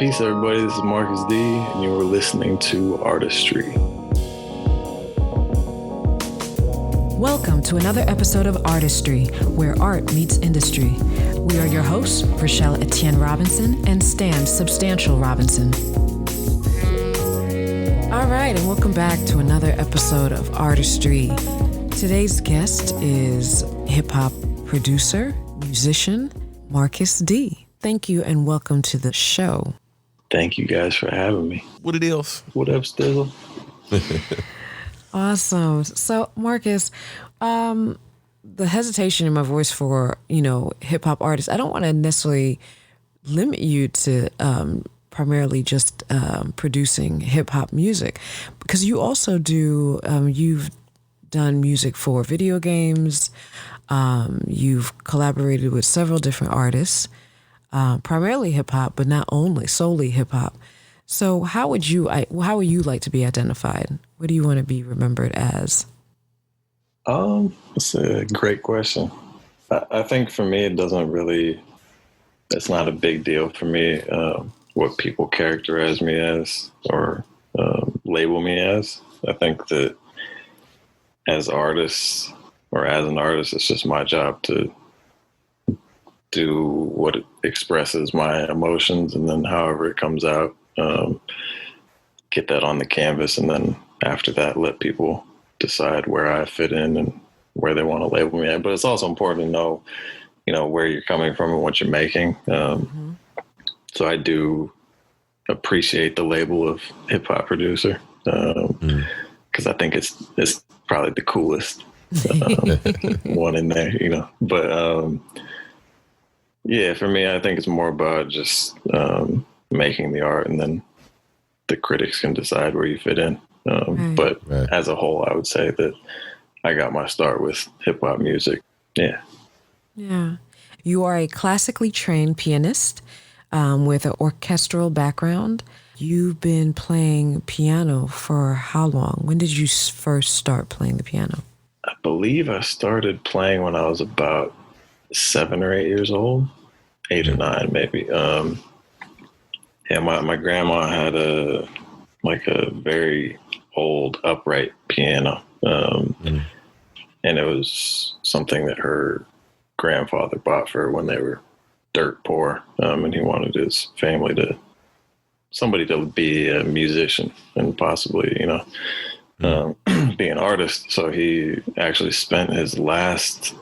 Peace, everybody. This is Marcus D, and you are listening to Artistry. Welcome to another episode of Artistry, where art meets industry. We are your hosts, Rachelle Etienne-Robinson and Stan Substantial Robinson. All right, and welcome back to another episode of Artistry. Today's guest is hip-hop producer, musician, Marcus D. Thank you and welcome to the show. Thank you guys for having me. What it is? What up, Stizzle? Awesome. So, Marcus, the hesitation in my voice for, hip hop artists, I don't want to necessarily limit you to primarily just producing hip hop music, because you also do, you've done music for video games. You've collaborated with several different artists, primarily hip hop, but not only solely hip hop. So how would you like to be identified? What do you want to be remembered as? That's a great question. I think for me, it's not a big deal for me what people characterize me as or label me as. I think that as artists or as an artist, it's just my job to do what expresses my emotions, and then however it comes out, get that on the canvas, and then after that, let people decide where I fit in and where they want to label me at. But it's also important to know, where you're coming from and what you're making. So I do appreciate the label of hip hop producer, because I think it's probably the coolest one in there, But yeah, for me, I think it's more about just making the art, and then the critics can decide where you fit in. But as a whole, I would say that I got my start with hip hop music. Yeah. Yeah. You are a classically trained pianist with an orchestral background. You've been playing piano for how long? When did you first start playing the piano? I believe I started playing when I was about 7 or 8 years old, 8 or 9 maybe. My grandma had a very old upright piano, and it was something that her grandfather bought for her when they were dirt poor, and he wanted his family somebody to be a musician and possibly, be an artist. So he actually spent his last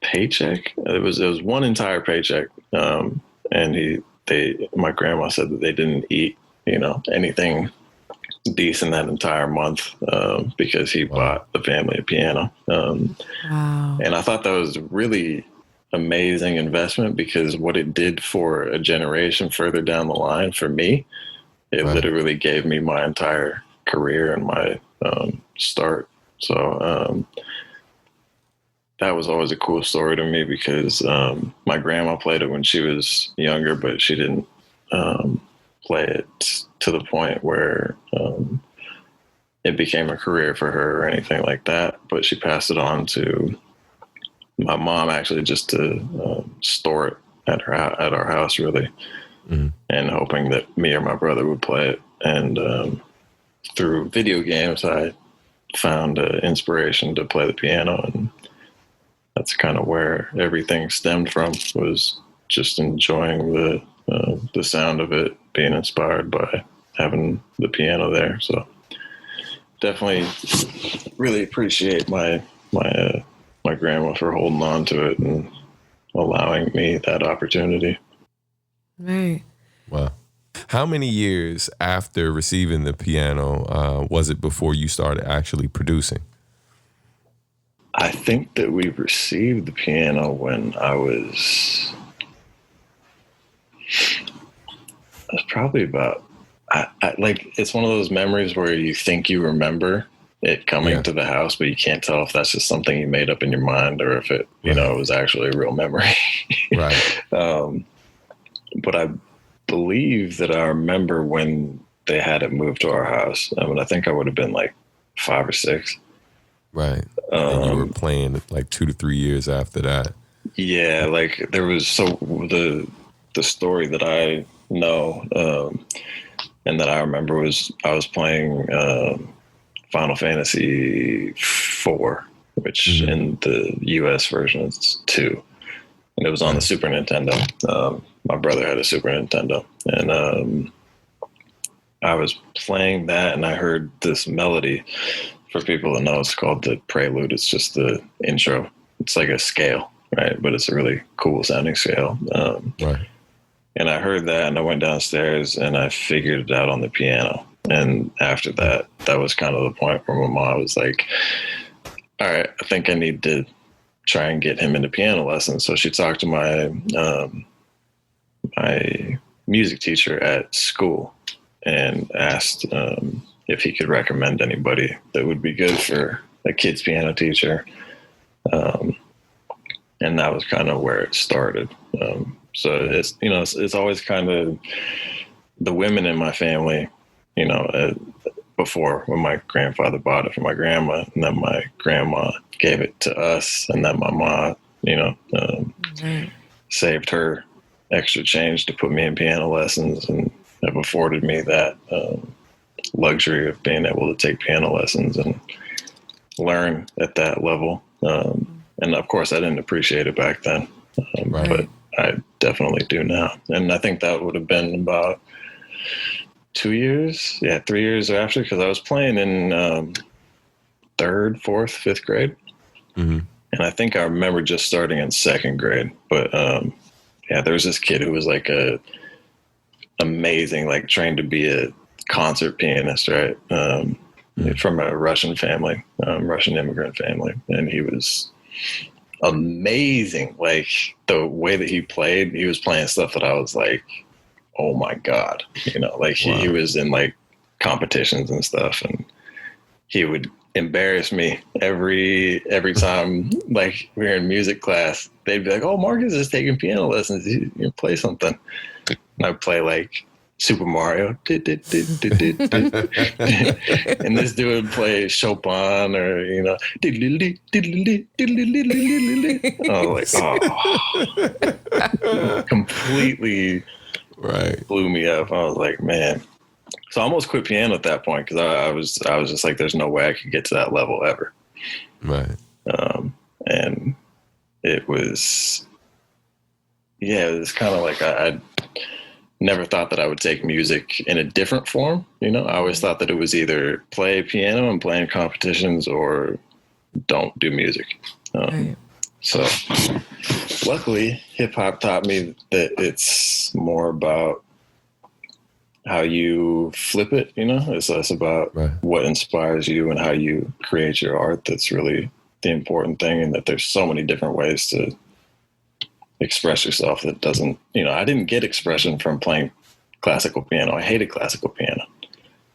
paycheck. It was one entire paycheck. And my grandma said that they didn't eat, anything decent that entire month, because he bought the family a piano. Wow. And I thought that was really amazing investment, because what it did for a generation further down the line for me, it literally gave me my entire career and my start. So that was always a cool story to me, because my grandma played it when she was younger, but she didn't play it to the point where it became a career for her or anything like that. But she passed it on to my mom, actually, just to store it at our house, really, and hoping that me or my brother would play it. And through video games, I found inspiration to play the piano, and that's kind of where everything stemmed from, was just enjoying the sound of it, being inspired by having the piano there. So definitely really appreciate my grandma for holding on to it and allowing me that opportunity. Right. Wow. How many years after receiving the piano was it before you started actually producing? I think that we received the piano when I was probably about, it's one of those memories where you think you remember it coming to the house, but you can't tell if that's just something you made up in your mind or if it, it was actually a real memory. Right. But I believe that I remember when they had it moved to our house. I think I would have been like 5 or 6. Right. And you were playing like 2 to 3 years after that. Yeah, there was the story that I No. And that I remember was I was playing Final Fantasy IV, which in the US version is 2. And it was on the Super Nintendo. My brother had a Super Nintendo. And I was playing that and I heard this melody. For people that know, it's called the prelude. It's just the intro. It's like a scale, right? But it's a really cool sounding scale. Right. And I heard that and I went downstairs and I figured it out on the piano. And after that, that was kind of the point where my mom was like, all right, I think I need to try and get him into piano lessons. So she talked to my music teacher at school and asked if he could recommend anybody that would be good for a kid's piano teacher. And that was kind of where it started. So it's, you know, it's always kind of the women in my family, you know, before when my grandfather bought it for my grandma and then my grandma gave it to us and then my mom, you know, saved her extra change to put me in piano lessons and have afforded me that luxury of being able to take piano lessons and learn at that level. And of course I didn't appreciate it back then, but I definitely do now. And I think that would have been about 3 years after, because I was playing in 3rd, 4th, 5th grade. And I think I remember just starting in 2nd grade. But there was this kid who was like amazing, like trained to be a concert pianist, right? From a Russian family, Russian immigrant family. And he was amazing. Like the way that he played, he was playing stuff that I was like, oh my God, you know, like he was in like competitions and stuff, and he would embarrass me every time, like we were in music class, they'd be like, oh, Marcus is taking piano lessons, you play something. And I'd play like Super Mario. And this dude would play Chopin or, you know, I was like, oh, completely blew me up. I was like, man. So I almost quit piano at that point because I was just like, there's no way I could get to that level ever. Right. And it was kind of like I never thought that I would take music in a different form. You know, I always thought that it was either play piano and play in competitions or don't do music. So luckily hip hop taught me that it's more about how you flip it, you know, it's less about what inspires you and how you create your art. That's really the important thing. And that there's so many different ways to express yourself that doesn't, you know, I didn't get expression from playing classical piano. I hated classical piano.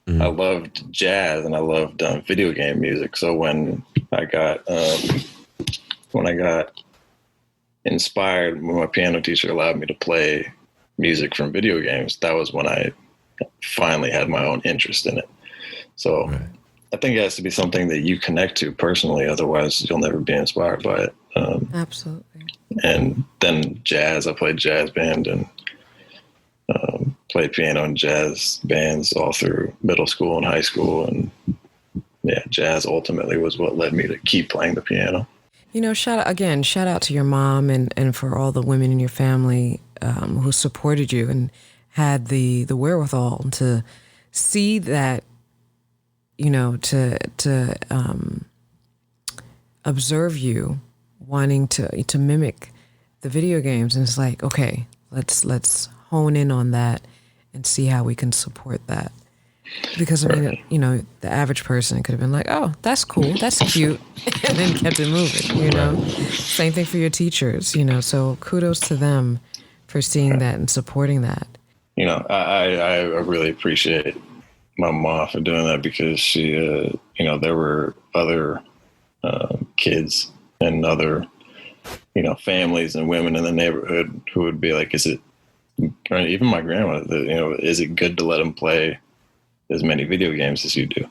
I loved jazz and I loved video game music. So when I got inspired, when my piano teacher allowed me to play music from video games, that was when I finally had my own interest in it. So I think it has to be something that you connect to personally. Otherwise you'll never be inspired by it. Absolutely. And then jazz, I played jazz band and played piano in jazz bands all through middle school and high school. And jazz ultimately was what led me to keep playing the piano. You know, shout out to your mom and for all the women in your family who supported you and had the wherewithal to see that, you know, to observe you wanting to mimic the video games. And it's like, okay, let's hone in on that and see how we can support that. Because, I mean, you know, the average person could have been like, oh, that's cool, that's cute, and then kept it moving, you know. Same thing for your teachers, you know, so kudos to them for seeing that and supporting that. You know, I really appreciate my mom for doing that because she, you know, there were other kids and other, you know, families and women in the neighborhood who would be like, or even my grandma, you know, is it good to let them play as many video games as you do?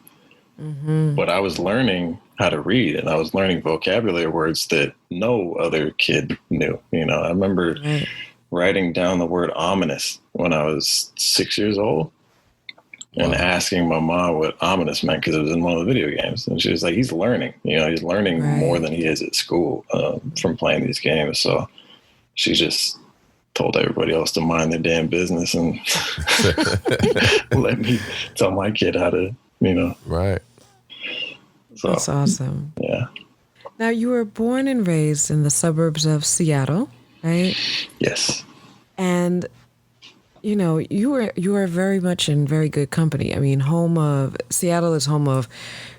But I was learning how to read and I was learning vocabulary words that no other kid knew. You know, I remember writing down the word ominous when I was 6 years old and asking my mom what ominous meant because it was in one of the video games. And she was like, he's learning, he's learning more than he is at school from playing these games. So she just told everybody else to mind their damn business and let me tell my kid how to, Right. So, that's awesome. Yeah. Now, you were born and raised in the suburbs of Seattle, right? Yes. And, you were very much in very good company. I mean, Seattle is home of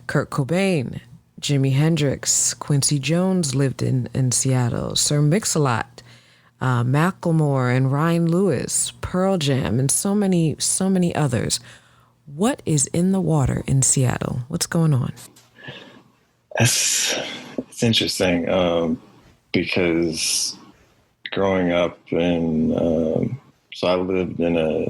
Kurt Cobain, Jimi Hendrix, Quincy Jones lived in Seattle, Sir Mix-a-Lot, Macklemore and Ryan Lewis, Pearl Jam, and so many others. What is in the water in Seattle? What's going on? It's interesting because growing up so I lived in a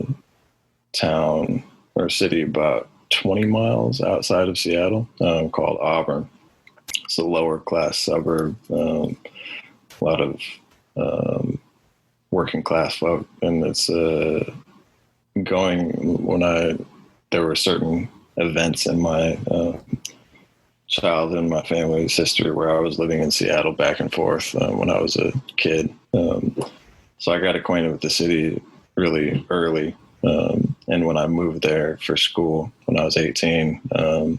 town or city about 20 miles outside of Seattle called Auburn. It's a lower class suburb, a lot of working class folk. And it's there were certain events in my childhood and my family's history where I was living in Seattle back and forth when I was a kid. So I got acquainted with the city really early. And when I moved there for school when I was 18, I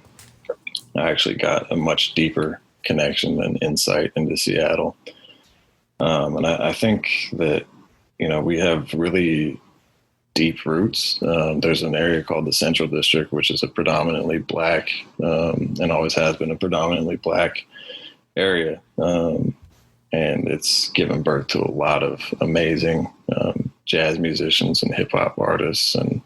actually got a much deeper connection and insight into Seattle. And I think that, we have really deep roots. There's an area called the Central District, which is a predominantly Black and always has been a predominantly Black area. And it's given birth to a lot of amazing jazz musicians and hip hop artists and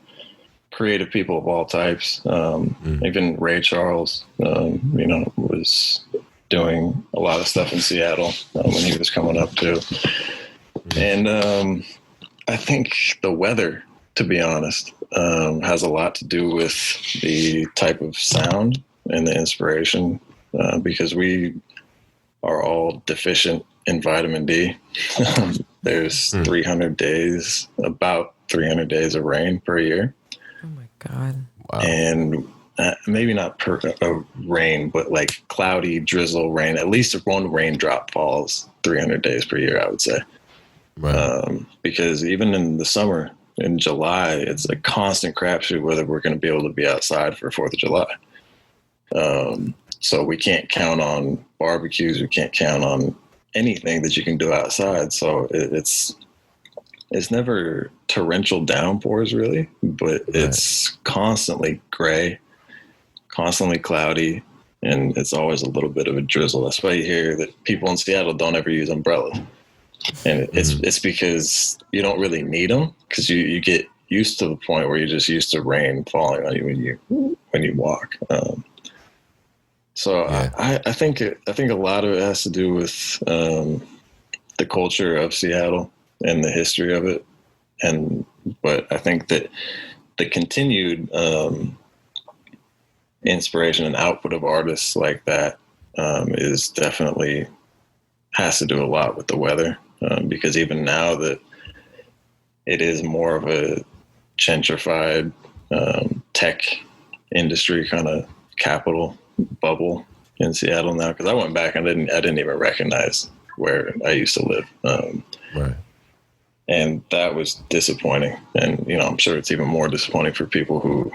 creative people of all types. Even Ray Charles, was doing a lot of stuff in Seattle when he was coming up too. And I think the weather, to be honest, has a lot to do with the type of sound and the inspiration because we are all deficient in vitamin D. There's about 300 days of rain per year. Oh my God. Wow. And maybe not rain, but like cloudy drizzle rain. At least one raindrop falls 300 days per year, I would say. Right. Because even in the summer, in July, it's a constant crapshoot whether we're going to be able to be outside for 4th of July. So we can't count on barbecues. We can't count on anything that you can do outside. So it's never torrential downpours really, but it's constantly gray, constantly cloudy, and it's always a little bit of a drizzle. That's why you hear that people in Seattle don't ever use umbrellas. And it's because you don't really need them because you get used to the point where you're just used to rain falling on you when you walk. I think a lot of it has to do with the culture of Seattle and the history of it. But I think that the continued inspiration and output of artists like that is definitely has to do a lot with the weather. Because even now that it is more of a gentrified tech industry kind of capital bubble in Seattle now, because I went back and I didn't even recognize where I used to live. Right. And that was disappointing. And, I'm sure it's even more disappointing for people who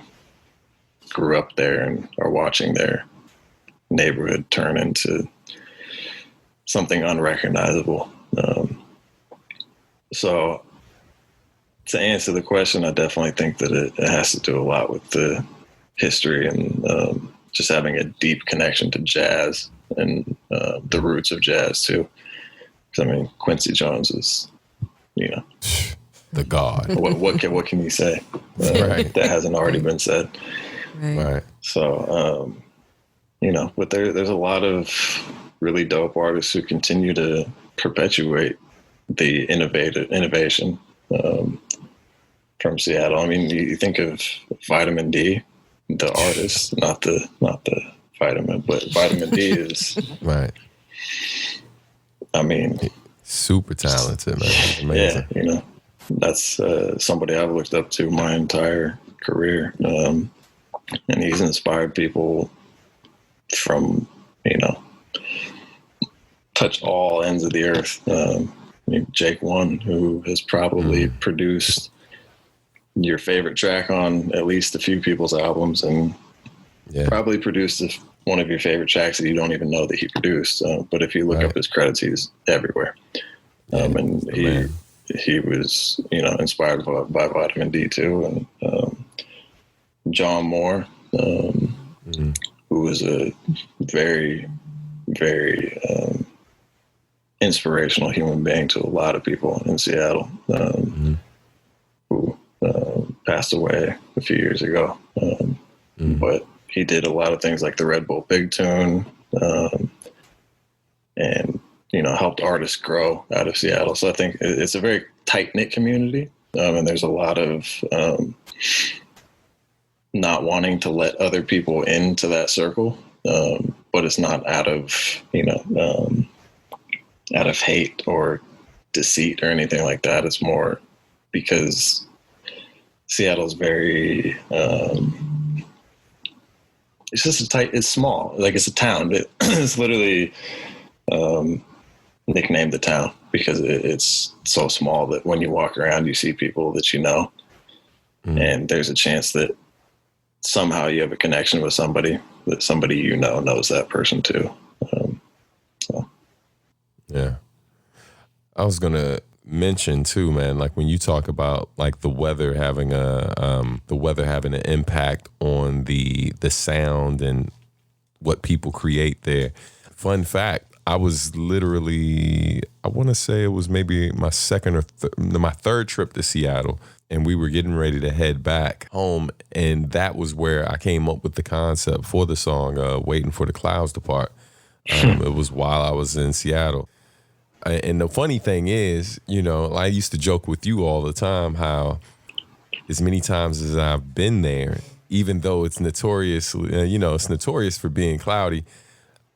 grew up there and are watching their neighborhood turn into something unrecognizable. So to answer the question, I definitely think that it has to do a lot with the history and just having a deep connection to jazz and the roots of jazz too. Because Quincy Jones is, the god. What can you say that hasn't already been said? Right. So but there's a lot of really dope artists who continue to perpetuate the innovation from Seattle. You think of Vitamin D, the artist, not the vitamin, but Vitamin D is right. I mean, super talented, man. Amazing. Yeah, that's somebody I've looked up to my entire career. And he's inspired people from, touch all ends of the earth. Jake One, who has probably produced your favorite track on at least a few people's albums, and probably produced one of your favorite tracks that you don't even know that he produced. But if you look up his credits, he's everywhere. And he was, inspired by vitamin D too. And John Moore, who was a very, very inspirational human being to a lot of people in Seattle, who passed away a few years ago. But he did a lot of things like the Red Bull Big Tune, and helped artists grow out of Seattle. So I think it's a very tight-knit community, and there's a lot of not wanting to let other people into that circle, but it's not out of hate or deceit or anything like that. It's more because Seattle's very it's just it's small, like it's a town. It's literally nicknamed the town because it's so small that when you walk around you see people that and there's a chance that somehow you have a connection with somebody, that somebody knows that person too. Yeah. I was going to mention too, man, like when you talk about like the weather having an impact on the sound and what people create there. Fun fact, I was literally, I want to say it was maybe my my third trip to Seattle, and we were getting ready to head back home, and that was where I came up with the concept for the song, Waiting for the Clouds to Part. It was while I was in Seattle. And the funny thing is, I used to joke with you all the time how as many times as I've been there, even though it's notorious for being cloudy,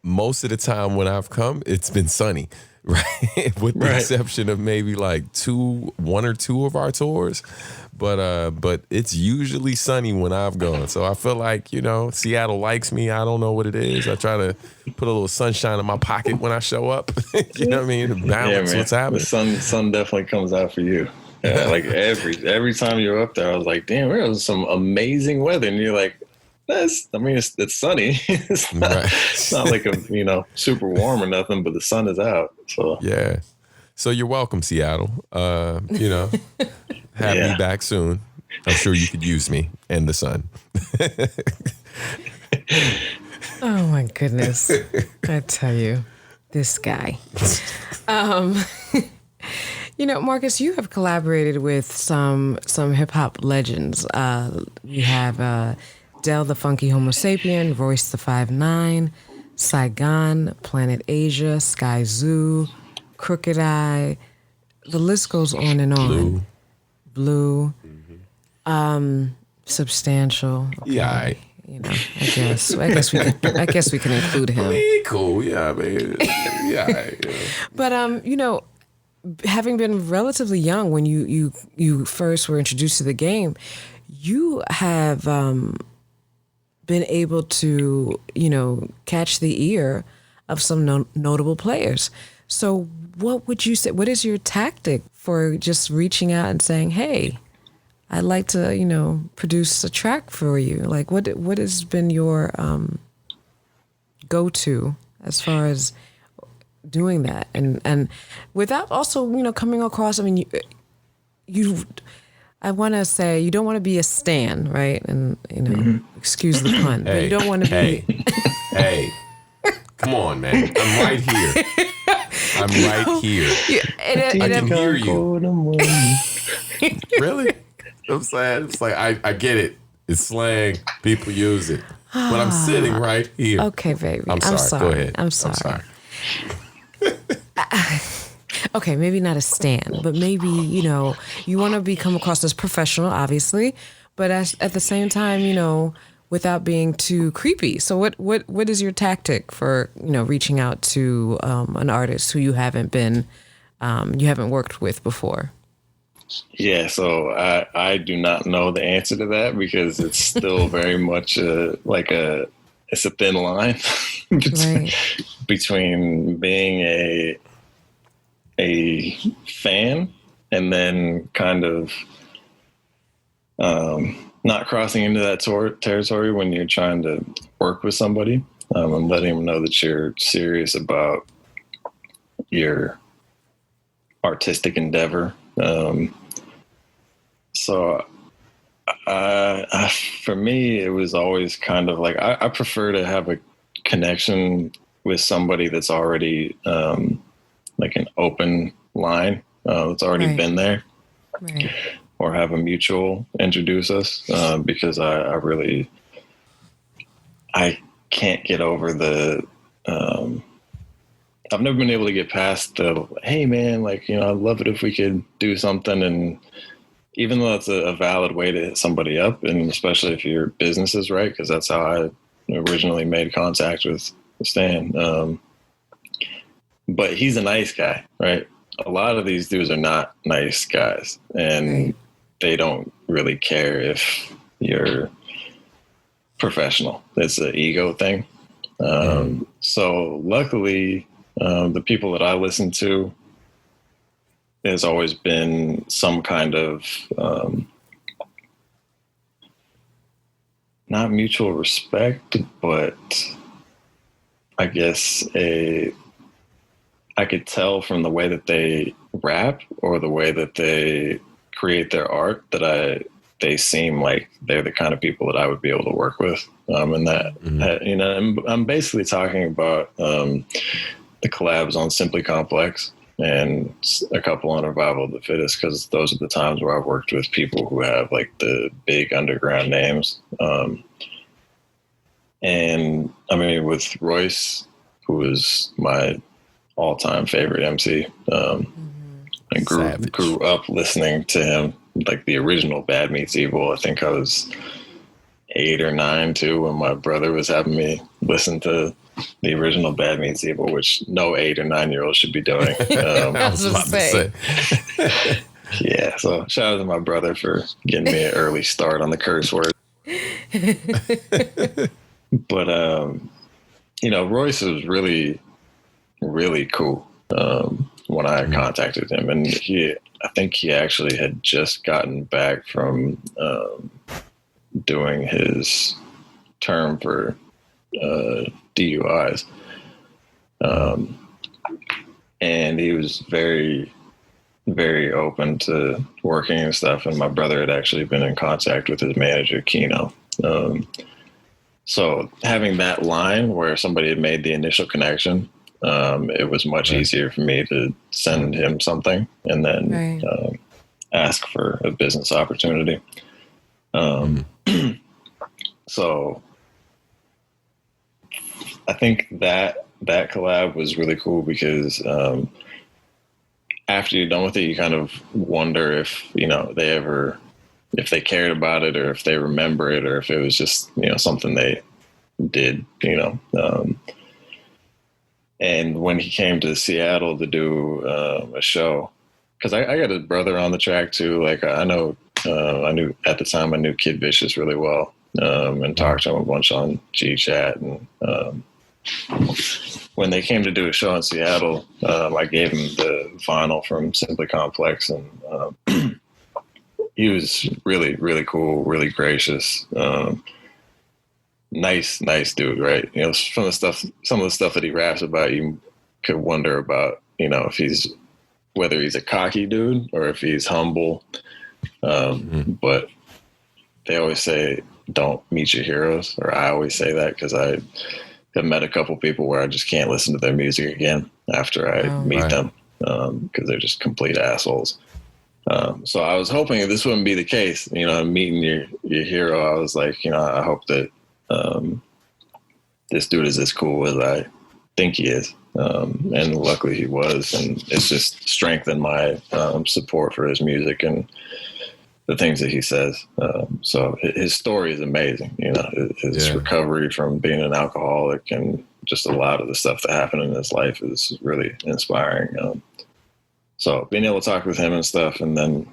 most of the time when I've come, it's been sunny, right? With the exception of maybe like one or two of our tours. But it's usually sunny when I've gone. So I feel like, Seattle likes me. I don't know what it is. I try to put a little sunshine in my pocket when I show up. You know what I mean? To balance what's happening. The sun definitely comes out for you. Yeah, like every time you're up there, I was like, damn, there was some amazing weather. And you're like, it's sunny. It's not like a, super warm or nothing, but the sun is out. So yeah. So you're welcome, Seattle. Have me back soon. I'm sure you could use me and the sun. Oh my goodness. I tell you, this guy. Marcus, you have collaborated with some hip hop legends. You have Del the Funky Homo Sapien, Royce the 5'9", Saigon, Planet Asia, Sky Zoo, Crooked Eye. The list goes on and on. Blue. Substantial. Okay. Yeah. I guess we can include him. Cool. Yeah, man. Yeah. But having been relatively young when you first were introduced to the game, you have been able to catch the ear of some notable players. So what would you say? What is your tactic for just reaching out and saying, "Hey, I'd like to, produce a track for you"? Like, what has been your go-to as far as doing that, and without also, coming across? I mean, I want to say you don't want to be a stan, right? And excuse the pun, but you don't want to be. Hey, come on, man! I'm right here. I can hear you. Really? I'm saying, it's like I get it. It's slang. People use it, but I'm sitting right here. Okay, baby. I'm sorry. Go ahead. I'm sorry. Okay, maybe not a stan, but maybe you want to come across as professional, obviously, but at the same time, without being too creepy. So what is your tactic for reaching out to an artist who you haven't worked with before? Yeah, so I do not know the answer to that because it's still very much it's a thin line Right. between being a fan and then kind of not crossing into that territory when you're trying to work with somebody and letting them know that you're serious about your artistic endeavor. So for me, it was always kind of like I prefer to have a connection with somebody that's already like an open line that's already Right. been there, Right. or have a mutual introduce us because I can't get over the I've never been able to get past the, hey man, like, you know, I'd love it if we could do something. And even though that's a valid way to hit somebody up, and especially if your business is right, because that's how I originally made contact with Stan. But he's a nice guy, right? A lot of these dudes are not nice guys, and Right. they don't really care if you're professional. It's an ego thing. So luckily, the people that I listen to, has always been some kind of not mutual respect, but I guess I could tell from the way that they rap or the way that they create their art that they seem like they're the kind of people that I would be able to work with. And that, you know, I'm basically talking about the collabs on Simply Complex and a couple on Revival of the Fittest, because those are the times where I've worked with people who have like the big underground names. And I mean, with Royce, who is my all-time favorite MC, I grew up listening to him, like the original Bad Meets Evil. I think I was 8 or 9 too when my brother was having me listen to the original Bad Meets Evil, which no 8 or 9-year-old should be doing. I was about to say. Yeah, so shout out to my brother for getting me an early start on the curse word. But you know, Royce was really, really cool when I contacted him, and I think he actually had just gotten back from doing his term for DUIs, and he was very, very open to working and stuff. And my brother had actually been in contact with his manager, Kino. So having that line where somebody had made the initial connection, it was much easier for me to send him something and then ask for a business opportunity. So I think that collab was really cool because after you're done with it, you kind of wonder if, you know, if they cared about it, or if they remember it, or if it was just, you know, something they did, you know. And when he came to Seattle to do a show, because I got his brother on the track too. Like I knew at the time I knew Kid Vicious really well, and talked to him a bunch on GChat. And when they came to do a show in Seattle, I gave him the vinyl from Simply Complex, and he was really, really cool, really gracious, nice dude, right? You know, some of the stuff that he raps about, you could wonder about, you know, whether he's a cocky dude or if he's humble. But they always say, don't meet your heroes, or I always say that because I have met a couple people where I just can't listen to their music again after I meet them, because they're just complete assholes. So I was hoping this wouldn't be the case. You know, meeting your hero, I was like, you know, I hope that this dude is as cool as I think he is. And luckily he was, and it's just strengthened my support for his music and the things that he says. So his story is amazing. You know, his recovery from being an alcoholic and just a lot of the stuff that happened in his life is really inspiring. So being able to talk with him and stuff, and then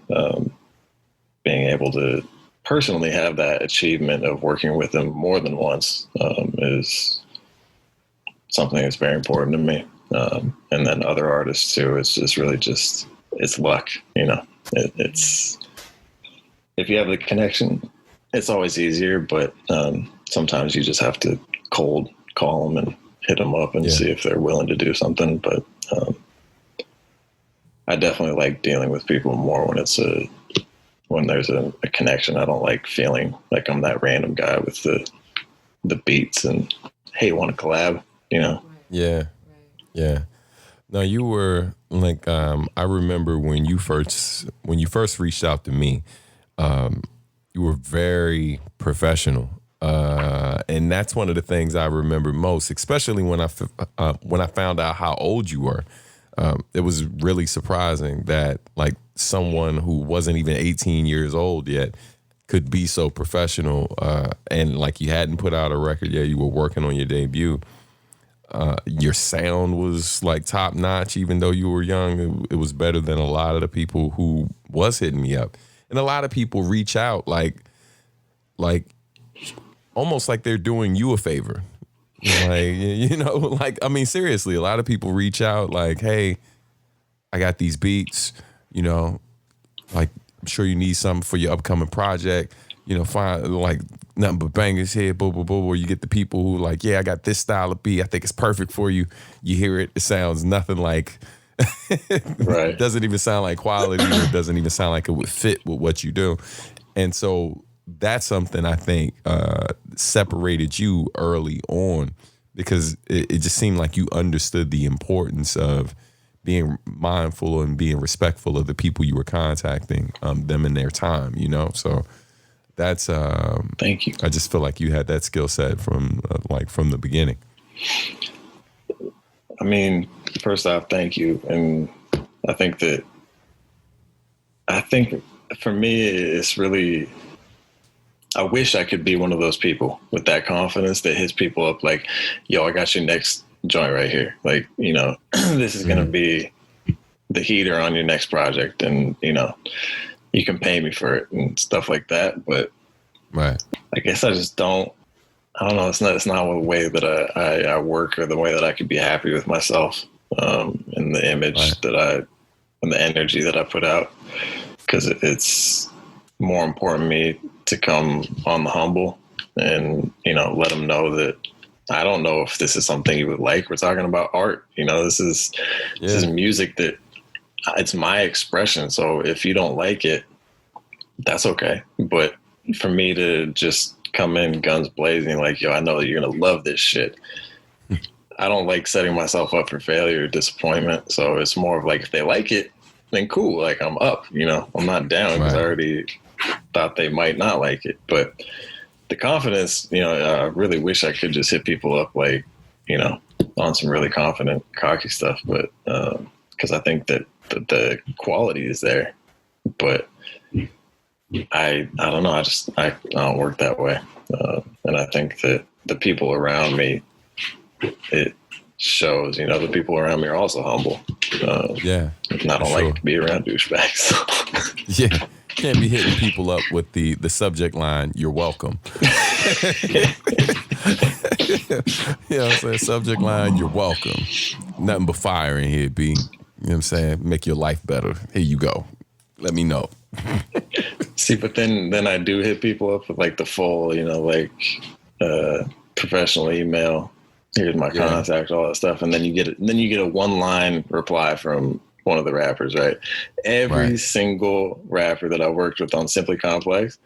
being able to personally have that achievement of working with him more than once is something that's very important to me. And then other artists too. It's just really it's luck, it's, if you have the connection, it's always easier, but sometimes you just have to cold call them and hit them up and see if they're willing to do something. But I definitely like dealing with people more when there's a connection. I don't like feeling like I'm that random guy with the beats and, hey, want to collab, Yeah. Yeah. No, you were like, I remember when you first reached out to me, you were very professional. And that's one of the things I remember most, especially when I found out how old you were. It was really surprising that like someone who wasn't even 18 years old yet could be so professional. And like you hadn't put out a record yet, you were working on your debut. Your sound was like top notch, even though you were young. It was better than a lot of the people who was hitting me up. And a lot of people reach out like almost like they're doing you a favor. Like, I mean, seriously, a lot of people reach out like, hey, I got these beats, like, I'm sure you need something for your upcoming project, find like nothing but bangers here, boo, boo, boo, or you get the people who like, yeah, I got this style of beat. I think it's perfect for you. You hear it. It sounds nothing like, right. It doesn't even sound like quality. Or it doesn't even sound like it would fit with what you do. And so that's something I think separated you early on, because it just seemed like you understood the importance of being mindful and being respectful of the people you were contacting, them in their time, So that's thank you. I just feel like you had that skill set from the beginning. I mean, first off, thank you. And I think for me, it's really, I wish I could be one of those people with that confidence that hits people up like, yo, I got your next joint right here. Like, this is going to be the heater on your next project. And, you can pay me for it and stuff like that. But right. I guess I just don't know. It's not the way that I work, or the way that I could be happy with myself, and the image and the energy that I put out. Cause it's more important to me to come on the humble and, let them know that I don't know if this is something you would like. We're talking about art, this is music that it's my expression. So if you don't like it, that's okay. But for me to just come in guns blazing, like, yo, I know that you're going to love this shit. I don't like setting myself up for failure or disappointment. So it's more of like, if they like it, then cool. Like, I'm up, I'm not down, because I already thought they might not like it. But the confidence, I really wish I could just hit people up like, on some really confident, cocky stuff. But because I think that the quality is there. But I don't know. I don't work that way. And I think that the people around me, it shows, the people around me are also humble. And I don't like to be around douchebags. So. Yeah. Can't be hitting people up with the subject line, "You're welcome." I'm saying? Subject line, "You're welcome." Nothing but fire in here, B. You know what I'm saying? Make your life better. Here you go. Let me know. See, but then I do hit people up with like the full, professional email. Here's my contact, all that stuff, and then you get a one-line reply from one of the rappers, right? Every single rapper that I worked with on Simply Complex,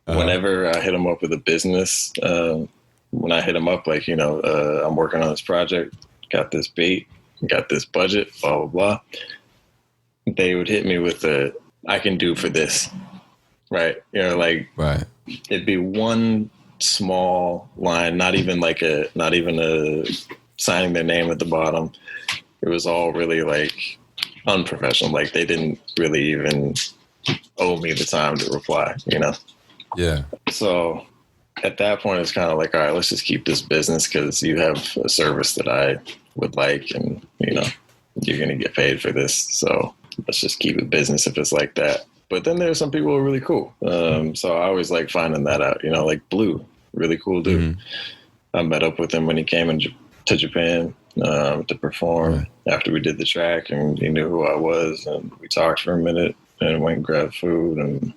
whenever I hit them up with a business, when I hit them up like, I'm working on this project, got this beat, got this budget, blah, blah, blah, they would hit me with I can do for this, right? It'd be one small line, not even a signing their name at the bottom. It was all really like unprofessional. Like, they didn't really even owe me the time to reply, Yeah. So at that point, it's kind of like, all right, let's just keep this business, because you have a service that I would like, and, you're going to get paid for this. So let's just keep it business if it's like that. But then there's some people who are really cool. So I always like finding that out, you know, like Blue, really cool dude. I met up with him when he came to Japan to perform after we did the track, and he knew who I was, and we talked for a minute and went and grabbed food, and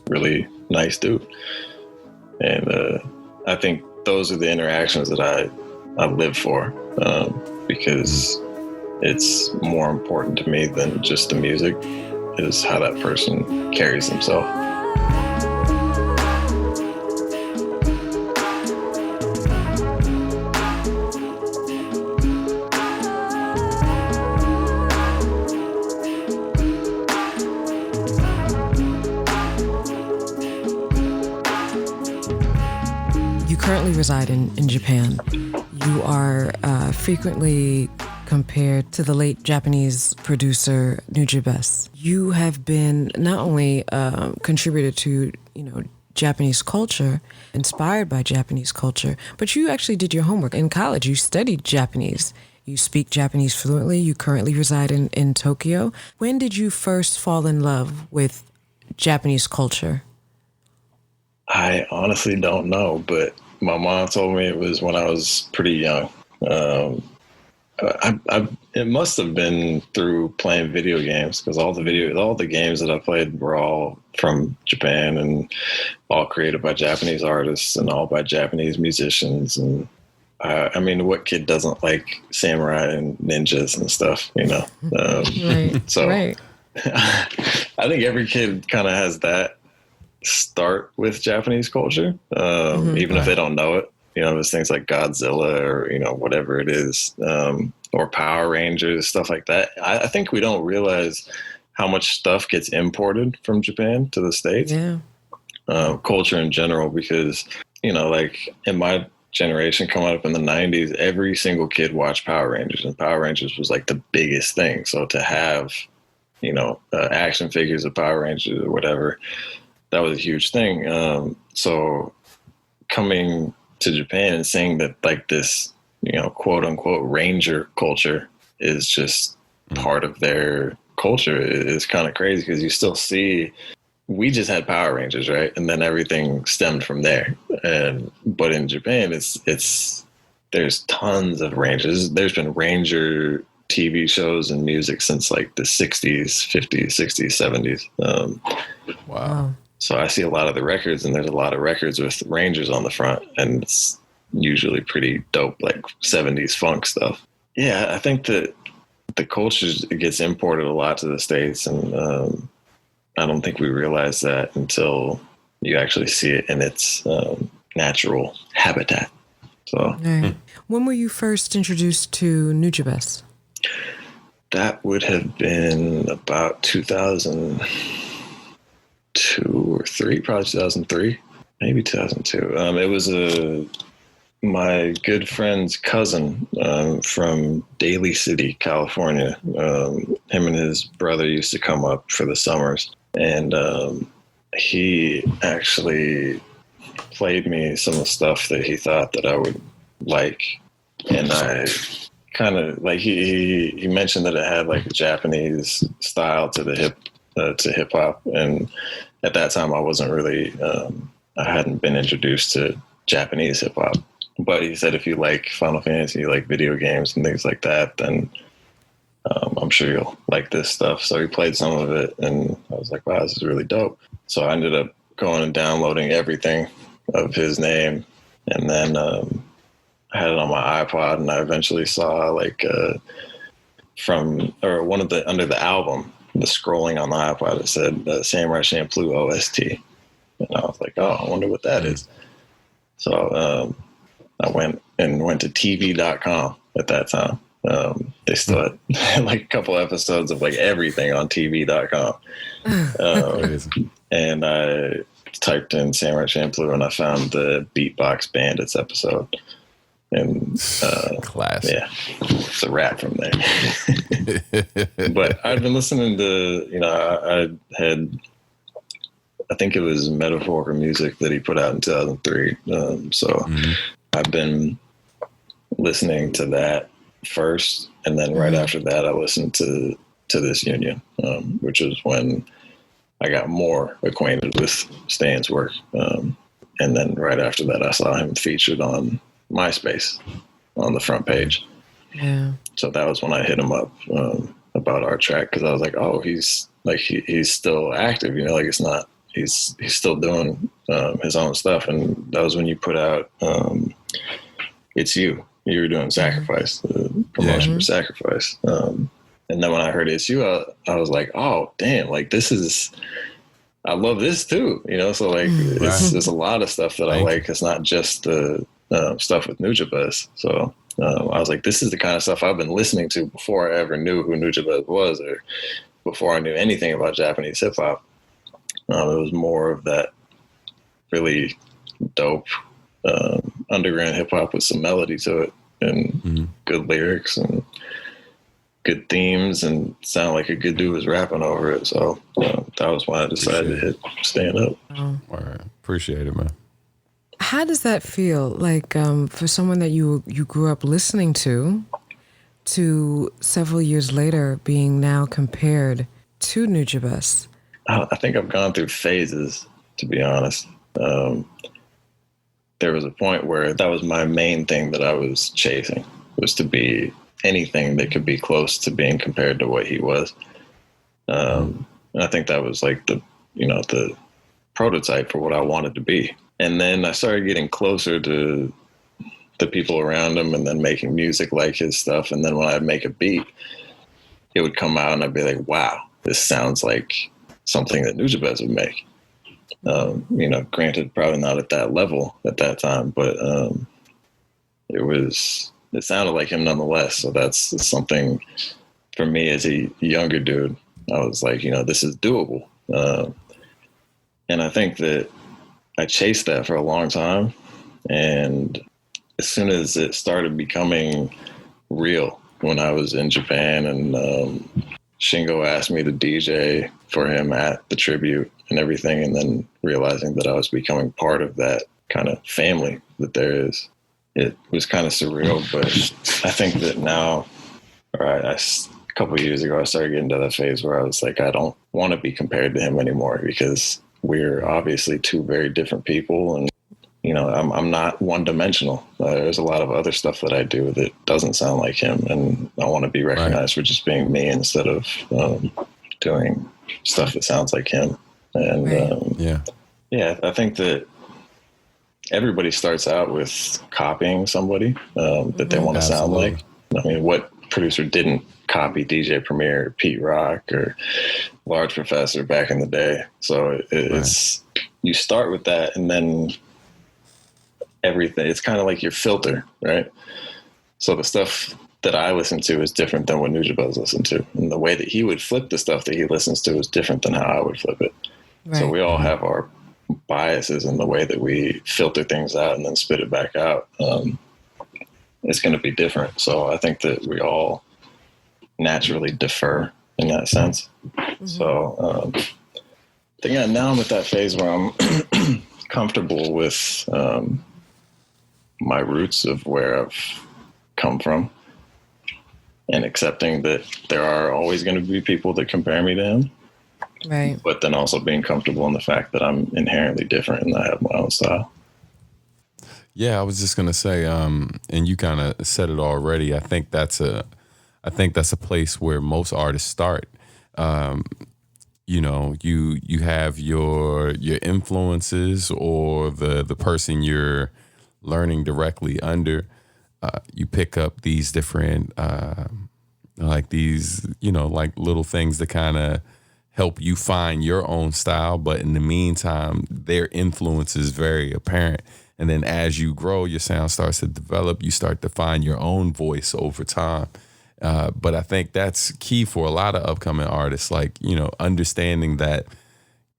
really nice dude. And I think those are the interactions that I live for, because it's more important to me than just the music, is how that person carries himself. You currently reside in Japan. You are frequently compared to the late Japanese producer Nujabes. You have been not only contributed to, you know, Japanese culture, inspired by Japanese culture, but you actually did your homework. In college, you studied Japanese. You speak Japanese fluently. You currently reside in Tokyo. When did you first fall in love with Japanese culture? I honestly don't know, but my mom told me it was when I was pretty young. It must have been through playing video games, because all the games that I played were all from Japan and all created by Japanese artists and all by Japanese musicians. And I mean, what kid doesn't like samurai and ninjas and stuff, you know? Right. I think every kid kind of has that start with Japanese culture, even if they don't know it. You know, there's things like Godzilla or, you know, whatever it is, or Power Rangers, stuff like that. I think we don't realize how much stuff gets imported from Japan to the States. Yeah. Culture in general, because, you know, like in my generation coming up in the 90s, every single kid watched Power Rangers, and Power Rangers was like the biggest thing. So to have, you know, action figures of Power Rangers or whatever, that was a huge thing. So coming to Japan and seeing that like this, you know, quote unquote Ranger culture is just part of their culture is kind of crazy, because you still see, we just had Power Rangers, right? And then everything stemmed from there. But in Japan, there's tons of Rangers. There's been Ranger TV shows and music since like the 60s, 50s, 60s, 70s. Wow. So I see a lot of the records, and there's a lot of records with Rangers on the front, and it's usually pretty dope, like 70s funk stuff. Yeah, I think that the culture gets imported a lot to the States, and I don't think we realize that until you actually see it in its natural habitat. So, Right. When were you first introduced to Nujabes? That would have been about 2002 or 3, probably 2003, maybe 2002. It was my good friend's cousin from Daly City, California. Him and his brother used to come up for the summers, and he actually played me some of the stuff that he thought that I would like, and I kind of like he mentioned that it had like a Japanese style to the hip hop, and at that time I wasn't really I hadn't been introduced to Japanese hip hop. But he said if you like Final Fantasy, you like video games and things like that, then I'm sure you'll like this stuff. So he played some of it, and I was like, wow, this is really dope. So I ended up going and downloading everything of his name, and then I had it on my iPod, and I eventually saw like under the album, the scrolling on the iPod, it said Samurai Champloo OST. And I was like, oh, I wonder what that is. So I went to TV.com at that time. They still had like a couple episodes of like everything on TV.com. And I typed in Samurai Champloo, and I found the Beatbox Bandits episode. And classic. Yeah, it's a wrap from there. But I'd been listening to, you know, I think it was Metaphorical Music that he put out in 2003. I've been listening to that first, and then right after that, I listened to to this union, which is when I got more acquainted with Stan's work. And then right after that, I saw him featured on MySpace on the front page. Yeah. So that was when I hit him up about our track, because I was like, oh, he's still active, you know, like it's not, he's still doing his own stuff. And that was when you put out It's You were doing Sacrifice, the promotion for Sacrifice. And then when I heard It's You, I was like, oh damn, like I love this too, you know. So like there's a lot of stuff that I like. It's not just the stuff with Nujabes. So I was like, this is the kind of stuff I've been listening to before I ever knew who Nujabes was, or before I knew anything about Japanese hip hop. It was more of that really dope underground hip hop with some melody to it, and good lyrics and good themes, and sound like a good dude was rapping over it. So that was why I decided to hit Stand Up. All right, appreciate it, man. How does that feel like for someone that you grew up listening to several years later being now compared to Nujabes? I think I've gone through phases, to be honest. There was a point where that was my main thing that I was chasing, was to be anything that could be close to being compared to what he was. And I think that was like the prototype for what I wanted to be. And then I started getting closer to the people around him, and then making music like his stuff. And then when I'd make a beat, it would come out and I'd be like, wow, this sounds like something that Nujabes would make. Granted, probably not at that level at that time, but it sounded like him nonetheless. So that's something for me as a younger dude. I was like, this is doable. And I think that I chased that for a long time. And as soon as it started becoming real, when I was in Japan and Shingo asked me to DJ for him at the tribute and everything, and then realizing that I was becoming part of that kind of family that there is, it was kind of surreal. But I think that now, a couple of years ago, I started getting to that phase where I was like, I don't want to be compared to him anymore, because we're obviously two very different people. And, I'm not one dimensional. There's a lot of other stuff that I do that doesn't sound like him. And I want to be recognized for just being me, instead of doing stuff that sounds like him. And I think that everybody starts out with copying somebody that they want to sound like. I mean, what producer didn't copy DJ Premier, or Pete Rock, or Large Professor back in the day? So it's you start with that, and then everything, it's kind of like your filter, right? So the stuff that I listen to is different than what Nujabes listened to, and the way that he would flip the stuff that he listens to is different than how I would flip it. So we all have our biases in the way that we filter things out and then spit it back out. It's going to be different. So I think that we all naturally defer in that sense. So now I'm at that phase where I'm comfortable with my roots of where I've come from, and accepting that there are always going to be people that compare me to him. Right. But then also being comfortable in the fact that I'm inherently different and I have my own style. Yeah, I was just gonna say, and you kind of said it already. I think that's a place where most artists start. You have your influences, or the person you're learning directly under. You pick up these different like little things that kind of help you find your own style. But in the meantime, their influence is very apparent. And then as you grow, your sound starts to develop. You start to find your own voice over time. But I think that's key for a lot of upcoming artists, understanding that,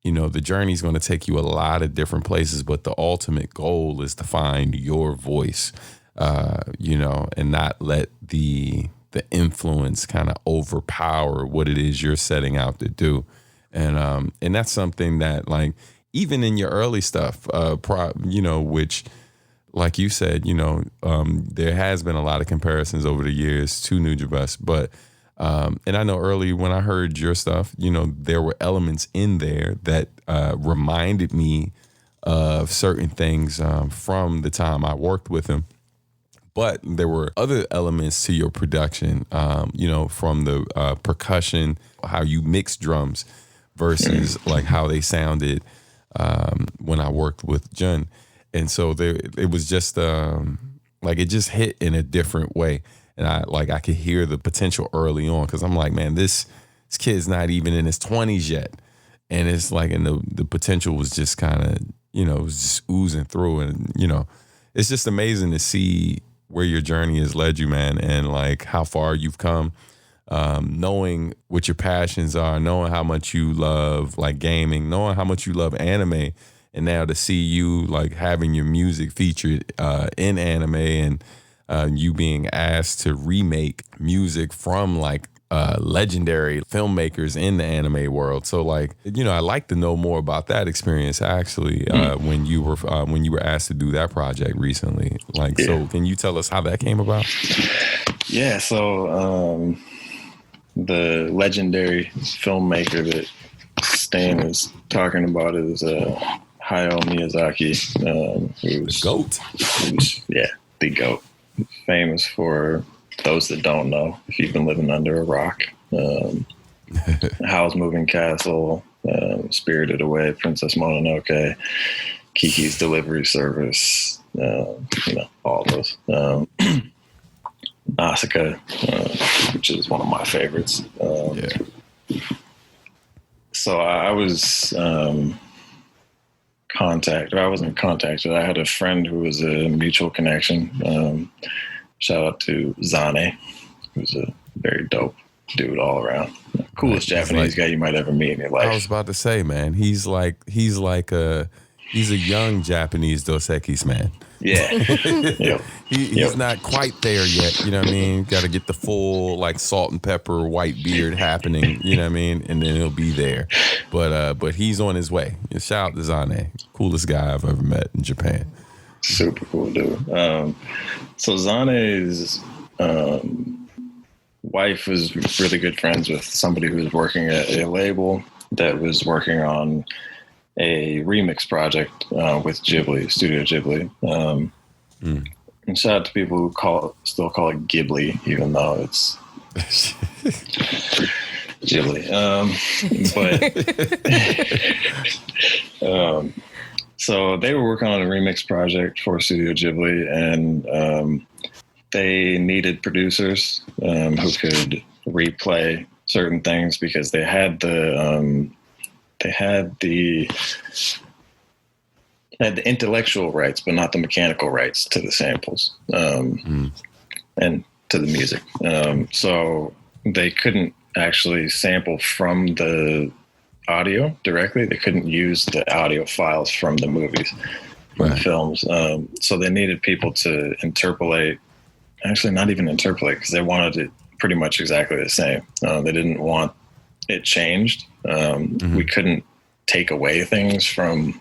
the journey is going to take you a lot of different places, but the ultimate goal is to find your voice, and not let the influence kind of overpower what it is you're setting out to do. And that's something that, like, even in your early stuff, which, like you said, there has been a lot of comparisons over the years to Nujabes, but And I know early when I heard your stuff, you know, there were elements in there that reminded me of certain things from the time I worked with him. But there were other elements to your production, you know, from the percussion, how you mix drums versus like how they sounded when I worked with Jun. And so it was just like it just hit in a different way. And I could hear the potential early on because I'm like, man, this kid's not even in his 20s yet. And it's like, and the potential was just kind of, you know, it was just oozing through. And, you know, it's just amazing to see where your journey has led you, man, and like how far you've come, knowing what your passions are, knowing how much you love like gaming, knowing how much you love anime, and now to see you like having your music featured in anime and you being asked to remake music from like legendary filmmakers in the anime world. So like, you know, I'd like to know more about that experience actually when you were asked to do that project recently. Like, so can you tell us how that came about? Yeah. So the legendary filmmaker that Stan is talking about is Hayao Miyazaki. Who's GOAT. The GOAT. Famous for those that don't know, if you've been living under a rock, Howl's Moving Castle, Spirited Away, Princess Mononoke, Kiki's Delivery Service, you know, all those. Nausicaa, which is one of my favorites. So I was contacted. I wasn't contacted. I had a friend who was a mutual connection. Shout out to Zane, who's a very dope dude all around. Coolest Japanese guy you might ever meet in your life. I was about to say, man, he's a young Japanese Dos Equis man. Yeah. Yep. He's not quite there yet, you know what I mean? Got to get the full like salt and pepper white beard happening, you know what I mean? And then he'll be there. But he's on his way. Shout out to Zane, coolest guy I've ever met in Japan. Super cool dude. So Zane's wife was really good friends with somebody who was working at a label that was working on a remix project with Ghibli, Studio Ghibli. And shout out to people who still call it Ghibli, even though it's Ghibli. So they were working on a remix project for Studio Ghibli, and they needed producers who could replay certain things because they had the intellectual rights, but not the mechanical rights to the samples and to the music. So they couldn't actually sample from the audio directly. They couldn't use the audio files from the movies, from the films. So they needed people to interpolate. Actually, not even interpolate, because they wanted it pretty much exactly the same. They didn't want it changed. We couldn't take away things from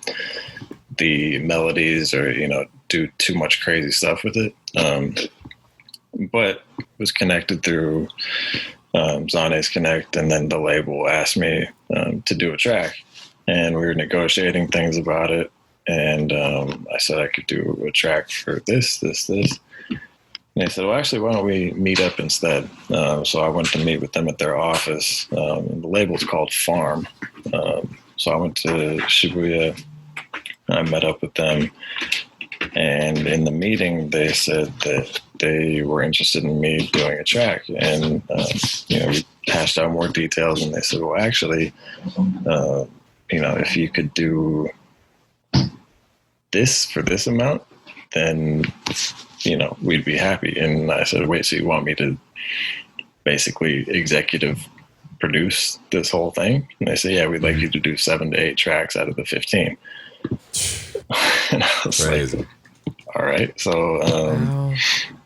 the melodies or, you know, do too much crazy stuff with it. But it was connected through Zane's Connect, and then the label asked me to do a track, and we were negotiating things about it. And I said I could do a track for this. And they said, well, actually, why don't we meet up instead? So I went to meet with them at their office. The label's called Farm. So I went to Shibuya. I met up with them. And in the meeting, they said that they were interested in me doing a track. And, you know, we hashed out more details. And they said, well, actually, you know, if you could do this for this amount, then, you know, we'd be happy. And I said, wait, so you want me to basically executive produce this whole thing? And they said, yeah, we'd like you to do 7 to 8 tracks out of the 15. And I was Crazy. like, all right. So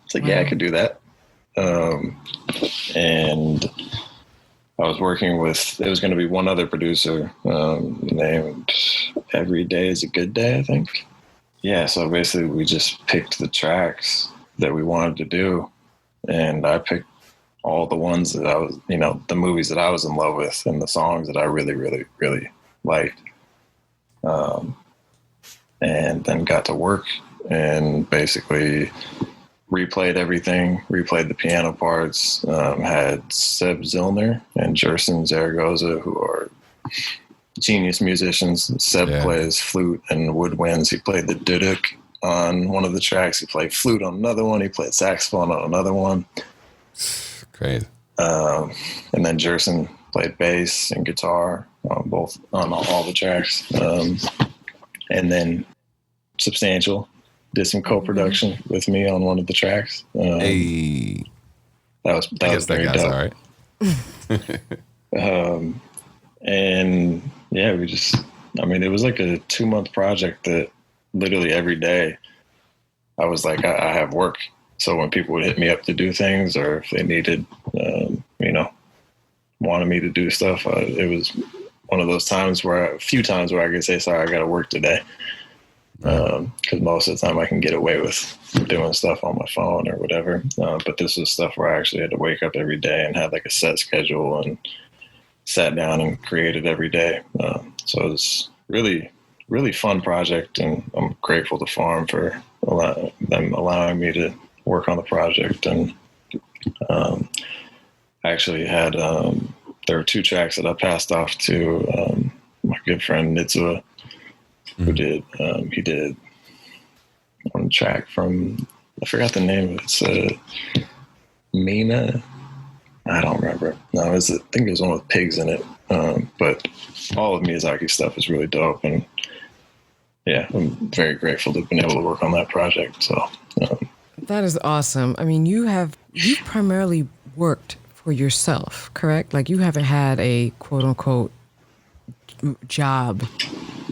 it's like, yeah, I could do that. And I was working with, there was going to be one other producer named Every Day is a Good Day, I think. Yeah, so basically we just picked the tracks that we wanted to do, and I picked all the ones that I was, the movies that I was in love with and the songs that I really, really, really liked. And then got to work and basically replayed everything, replayed the piano parts, had Seb Zillner and Jerson Zaragoza, who are genius musicians. Seb plays flute and woodwinds. He played the duduk on one of the tracks. He played flute on another one. He played saxophone on another one. Crazy. And then Jerson played bass and guitar on all the tracks. And then Substantial did some co-production with me on one of the tracks. Hey, that was very dope. All right. And yeah, it was like a 2-month project that literally every day I was like, I have work. So when people would hit me up to do things, or if they needed, wanted me to do stuff, it was one of those times a few times where I could say, sorry, I got to work today. Because most of the time I can get away with doing stuff on my phone or whatever. But this was stuff where I actually had to wake up every day and had like a set schedule and sat down and created every day. So it was really, really fun project, and I'm grateful to Farm for them allowing me to work on the project. And I actually had there were 2 tracks that I passed off to my good friend Nitsua, who did he did one track from, I forgot the name of it. It's Mina. I don't remember. No, I think it was one with pigs in it. But all of Miyazaki's stuff is really dope, and yeah, I'm very grateful to have been able to work on that project. So that is awesome. I mean, you primarily worked for yourself, correct? Like, you haven't had a quote unquote job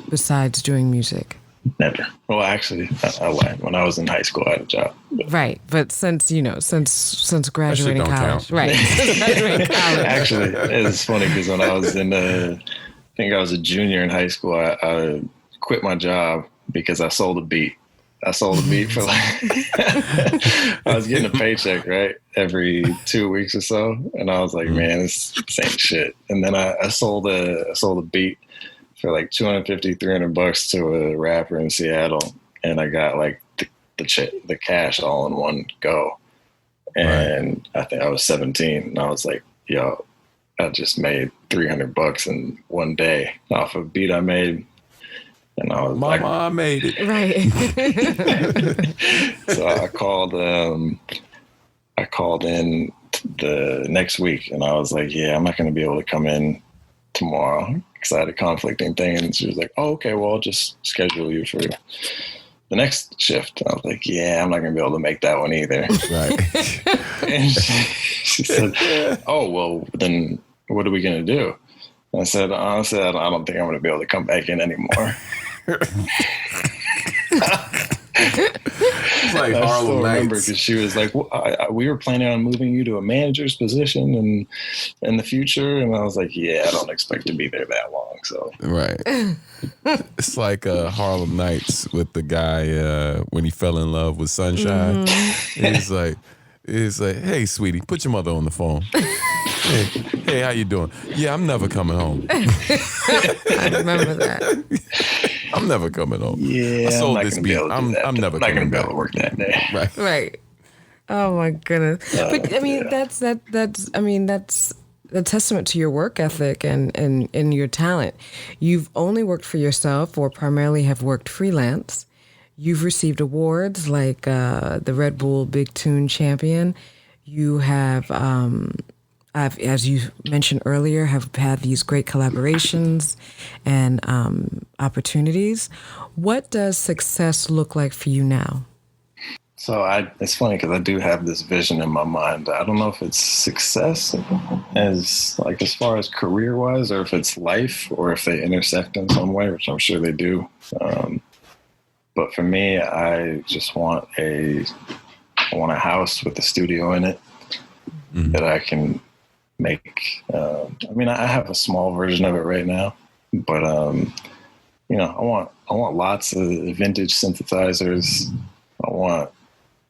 besides doing music. Never. Well, actually, I lied. When I was in high school, I had a job. Right, but since graduating college, right? Since graduating college. Actually, it's funny because when I was I think I was a junior in high school, I quit my job because I sold a beat. I sold a beat for I was getting a paycheck, right, every 2 weeks or so, and I was like, man, this ain't shit. And then I sold a beat for like $250-$300 to a rapper in Seattle, and I got like the cash all in one go. And I think I was 17, and I was like, yo, I just made $300 in one day off a beat I made. And I was Mama, I made it. Right. So I called in the next week, and I was like, yeah, I'm not going to be able to come in tomorrow because I had a conflicting thing. And she was like, oh, okay, well, I'll just schedule you for the next shift. I was like, yeah, I'm not going to be able to make that one either. Right. And she said, oh, well, then what are we going to do? And I said, honestly, I don't think I'm going to be able to come back in anymore. It's like I Harlem still remember Nights. because she was like, well, we were planning on moving you to a manager's position in the future. And I was like, yeah, I don't expect to be there that long. So Right. It's like Harlem Nights with the guy when he fell in love with Sunshine. He's like, hey, sweetie, put your mother on the phone. Hey, how you doing? Yeah, I'm never coming home. I remember that. I'm never coming home. yeah, I sold I'm this not beat. gonna be able to do that. I'm never not coming going to be back. able to work that day. Right. Right. Oh my goodness. But I mean, that's a testament to your work ethic and your talent. You've only worked for yourself, or primarily have worked freelance. You've received awards like the Red Bull Big Tune Champion. You have, as you mentioned earlier, have had these great collaborations and opportunities. What does success look like for you now? So it's funny because I do have this vision in my mind. I don't know if it's success as far as career wise, or if it's life, or if they intersect in some way, which I'm sure they do. But for me, I just want a house with a studio in it that I can make. I have a small version of it right now, but I want lots of vintage synthesizers. I want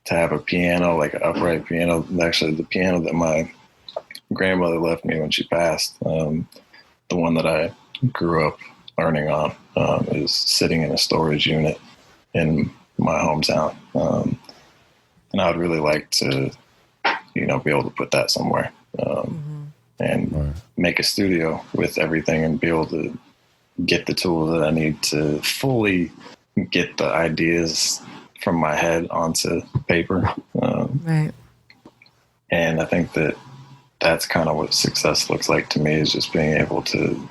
to have a piano, like an upright piano. Actually, the piano that my grandmother left me when she passed, the one that I grew up learning on, is sitting in a storage unit in my hometown. And I would really like to, be able to put that somewhere, and make a studio with everything and be able to get the tools that I need to fully get the ideas from my head onto paper. Right. And I think that that's kind of what success looks like to me, is just being able to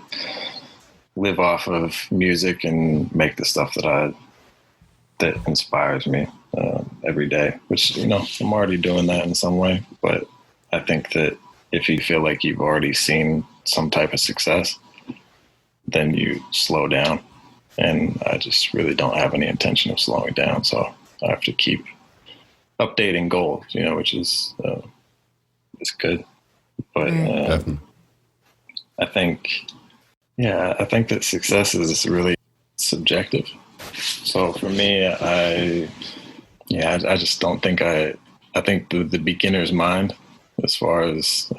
live off of music and make the stuff that inspires me every day, which, I'm already doing that in some way. But I think that if you feel like you've already seen some type of success, then you slow down. And I just really don't have any intention of slowing down. So I have to keep updating goals, which is good. But I think that success is really subjective. So for me, I just don't think I think the beginner's mind, as far as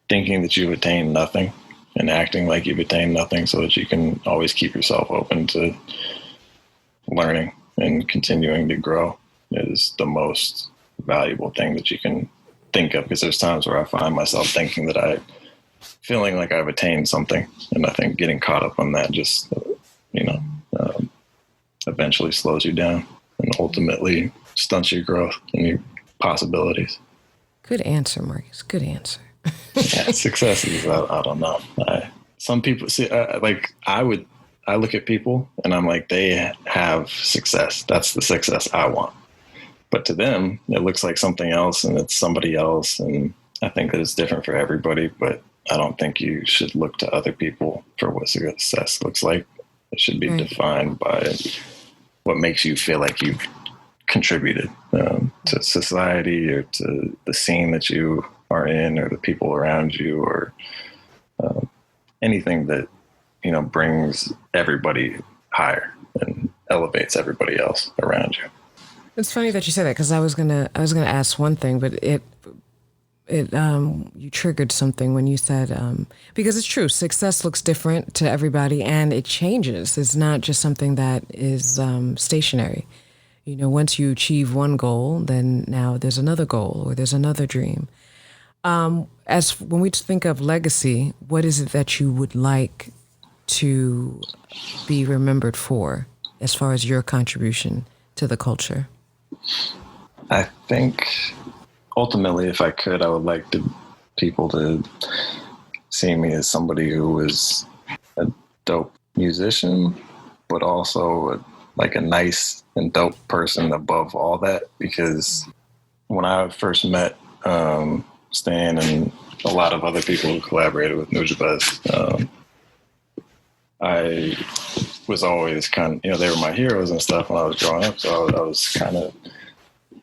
thinking that you've attained nothing and acting like you've attained nothing, so that you can always keep yourself open to learning and continuing to grow, is the most valuable thing that you can think of. Because there's times where I find myself thinking that feeling like I've attained something, and I think getting caught up on that just, eventually slows you down and ultimately stunts your growth and your possibilities. Good answer, Marcus. Good answer. Yeah, success is, I don't know. Some people see, I look at people and I'm like, they have success. That's the success I want. But to them, it looks like something else, and it's somebody else. And I think that it's different for everybody, but I don't think you should look to other people for what success looks like. It should be defined by what makes you feel like you've contributed to society, or to the scene that you are in, or the people around you, or anything that, brings everybody higher and elevates everybody else around you. It's funny that you said that, because I was gonna ask one thing, but you triggered something when you said, because it's true, success looks different to everybody and it changes. It's not just something that is stationary. Once you achieve one goal, then now there's another goal, or there's another dream. As when we think of legacy, what is it that you would like to be remembered for, as far as your contribution to the culture? I think ultimately, if I could, I would like people to see me as somebody who was a dope musician, but also a nice and dope person above all that. Because when I first met Stan and a lot of other people who collaborated with Nujabes, I was always kind of, they were my heroes and stuff when I was growing up. So I was kind of,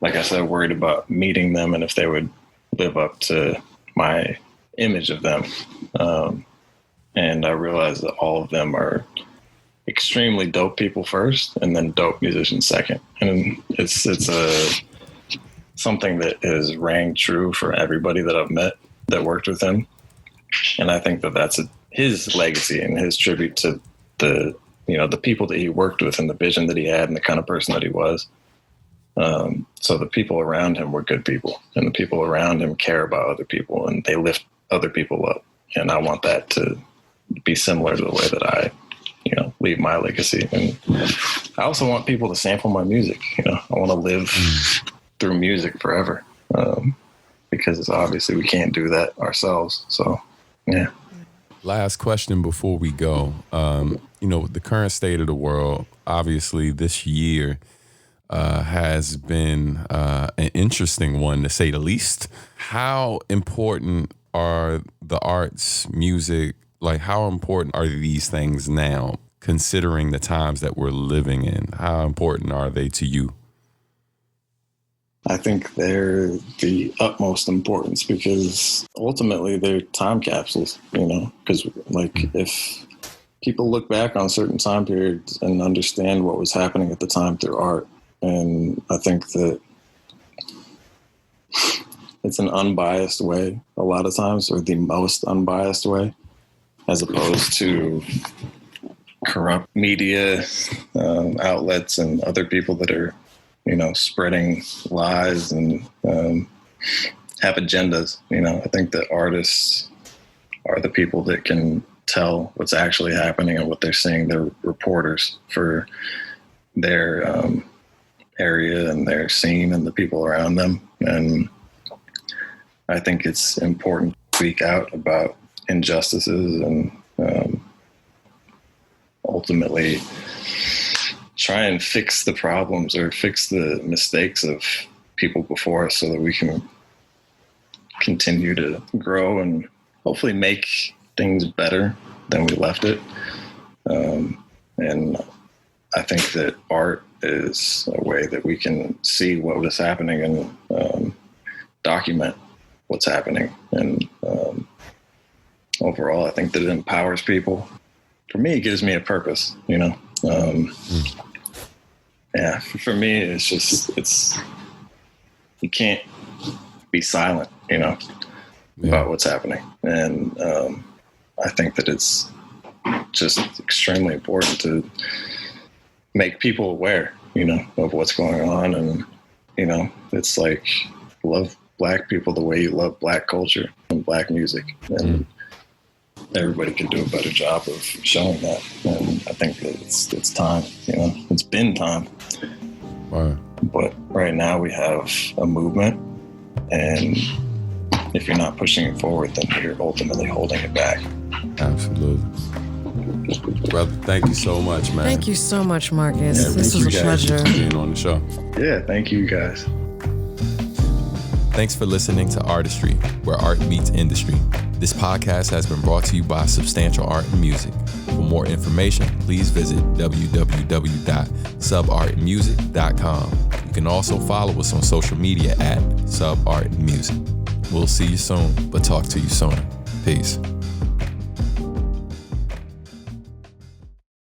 like I said, worried about meeting them and if they would live up to my image of them. And I realized that all of them are extremely dope people first, and then dope musicians second. And it's something that has rang true for everybody that I've met that worked with him. And I think that that's his legacy and his tribute to the people that he worked with, and the vision that he had, and the kind of person that he was. So the people around him were good people, and the people around him care about other people, and they lift other people up. And I want that to be similar to the way that I, leave my legacy. And I also want people to sample my music. I want to live through music forever, because it's obviously we can't do that ourselves. So, yeah. Last question before we go. The current state of the world, obviously this year has been an interesting one, to say the least. How important are the arts, music, how important are these things now, considering the times that we're living in? How important are they to you? I think they're the utmost importance, because ultimately they're time capsules, because if people look back on certain time periods and understand what was happening at the time through art. And I think that it's an unbiased way a lot of times, or the most unbiased way, as opposed to corrupt media outlets and other people that are, spreading lies and have agendas. I think that artists are the people that can tell what's actually happening and what they're seeing. They're reporters for their area and their scene and the people around them. And I think it's important to speak out about injustices and ultimately try and fix the problems or fix the mistakes of people before us so that we can continue to grow and hopefully make things better than we left it. And I think that art is a way that we can see what is happening and document what's happening. And overall, I think that it empowers people. For me, it gives me a purpose, Yeah, for me, it's you can't be silent, about what's happening. And I think that it's just extremely important to make people aware, of what's going on. And, it's like, love Black people the way you love Black culture and Black music. And everybody can do a better job of showing that. And I think that it's time, it's been time. Wow. But right now we have a movement, and if you're not pushing it forward, then you're ultimately holding it back. Absolutely. Brother, thank you so much, man. Thank you so much, Marcus. This was a pleasure. For being on the show. Yeah, thank you guys. Thanks for listening to Artistry, where art meets industry. This podcast has been brought to you by Substantial Art and Music. For more information, please visit www.subartmusic.com. You can also follow us on social media at subartmusic. We'll see you soon, but talk to you soon. Peace.